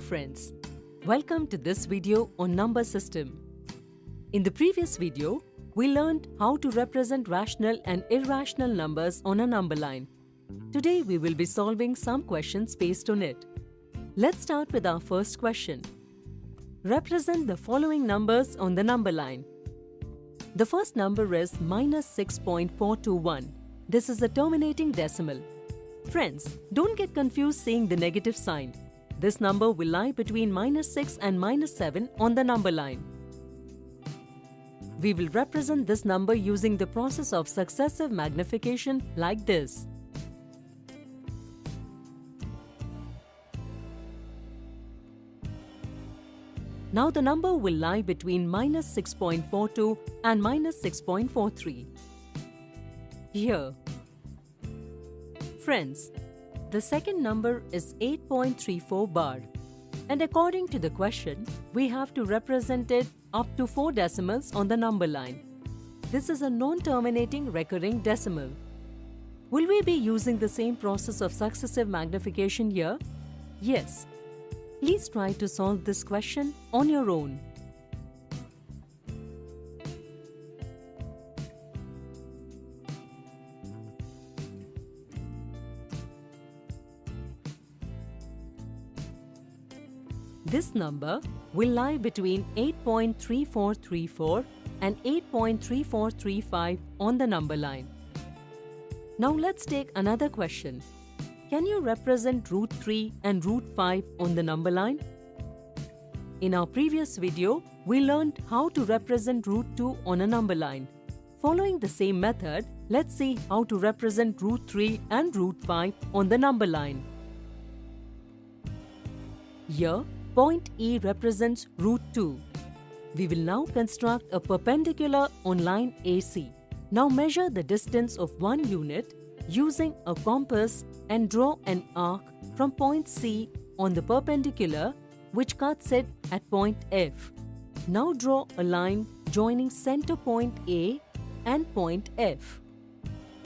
Friends, welcome to this video on number system. In the previous video, we learned how to represent rational and irrational numbers on a number line. Today we will be solving some questions based on it. Let's start with our first question. Represent the following numbers on the number line. The first number is minus 6.421. This is a terminating decimal. Friends, don't get confused seeing the negative sign. This number will lie between minus 6 and minus 7 on the number line. We will represent this number using the process of successive magnification like this. Now the number will lie between minus 6.42 and minus 6.43. Here. Friends, the second number is 8.34 bar. And according to the question, we have to represent it up to 4 decimals on the number line. This is a non-terminating recurring decimal. Will we be using the same process of successive magnification here? Yes. Please try to solve this question on your own. This number will lie between 8.3434 and 8.3435 on the number line. Now let's take another question. Can you represent root 3 and root 5 on the number line? In our previous video, we learned how to represent root 2 on a number line. Following the same method, let's see how to represent root 3 and root 5 on the number line. Here, point E represents root 2. We will now construct a perpendicular on line AC. Now measure the distance of 1 unit using a compass and draw an arc from point C on the perpendicular which cuts it at point F. Now draw a line joining center point A and point F.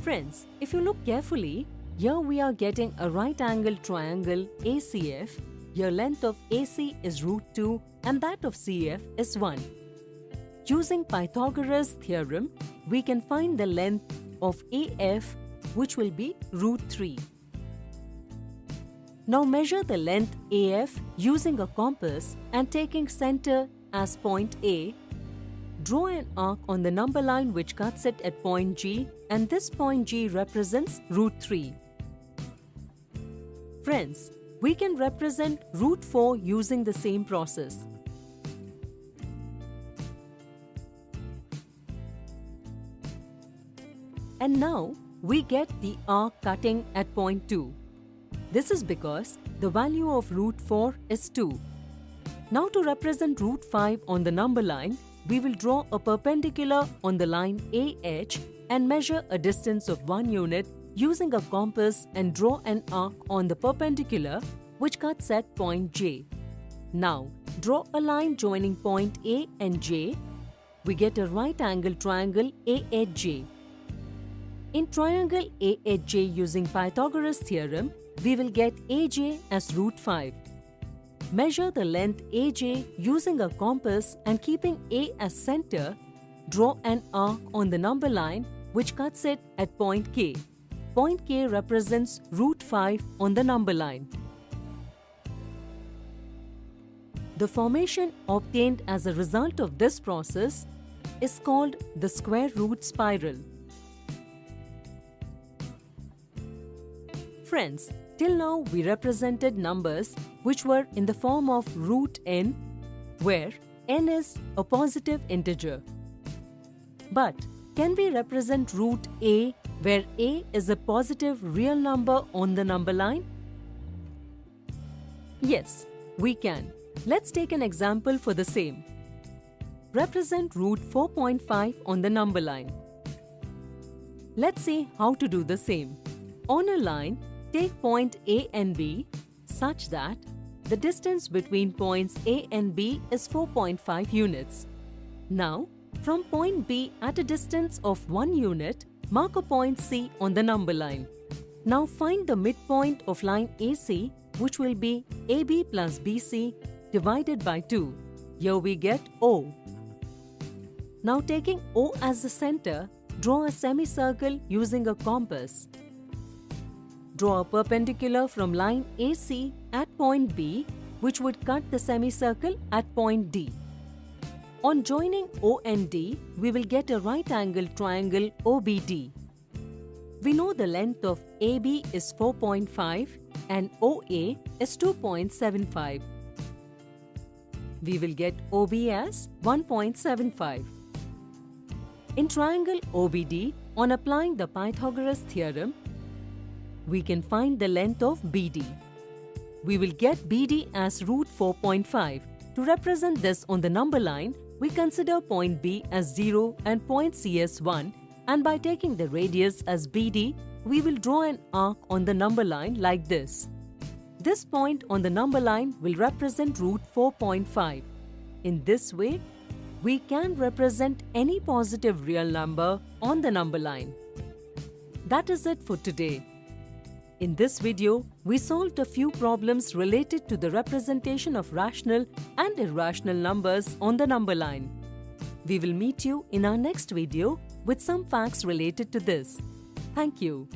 Friends, if you look carefully, here we are getting a right angle triangle ACF. Your length of AC is root 2 and that of CF is 1. Using Pythagoras theorem, we can find the length of AF, which will be root 3. Now measure the length AF using a compass and taking center as point A. Draw an arc on the number line which cuts it at point G, and this point G represents root 3. Friends, we can represent root 4 using the same process. And now we get the arc cutting at point 2. This is because the value of root 4 is 2. Now to represent root 5 on the number line, we will draw a perpendicular on the line AH and measure a distance of 1 unit using a compass and draw an arc on the perpendicular which cuts at point J. Now, draw a line joining point A and J. We get a right angle triangle AHJ. In triangle AHJ using Pythagoras theorem, we will get AJ as root 5. Measure the length AJ using a compass and keeping A as center, draw an arc on the number line which cuts it at point K. Point K represents root 5 on the number line. The formation obtained as a result of this process is called the square root spiral. Friends, till now we represented numbers which were in the form of root n, where n is a positive integer. But can we represent root a, where a is a positive real number on the number line? Yes, we can. Let's take an example for the same. Represent root 4.5 on the number line. Let's see how to do the same. On a line, take point A and B such that the distance between points A and B is 4.5 units. Now, from point B at a distance of 1 unit, mark a point C on the number line. Now find the midpoint of line AC which will be AB plus BC divided by 2. Here we get O. Now taking O as the center, draw a semicircle using a compass. Draw a perpendicular from line AC at point B, which would cut the semicircle at point D. On joining O and D, we will get a right-angled triangle OBD. We know the length of AB is 4.5 and OA is 2.75. We will get OB as 1.75. In triangle OBD, on applying the Pythagoras theorem, we can find the length of BD. We will get BD as root 4.5. To represent this on the number line, we consider point B as 0 and point C as 1, and by taking the radius as BD, we will draw an arc on the number line like this. This point on the number line will represent root 4.5. In this way, we can represent any positive real number on the number line. That is it for today. In this video, we solved a few problems related to the representation of rational and irrational numbers on the number line. We will meet you in our next video with some facts related to this. Thank you.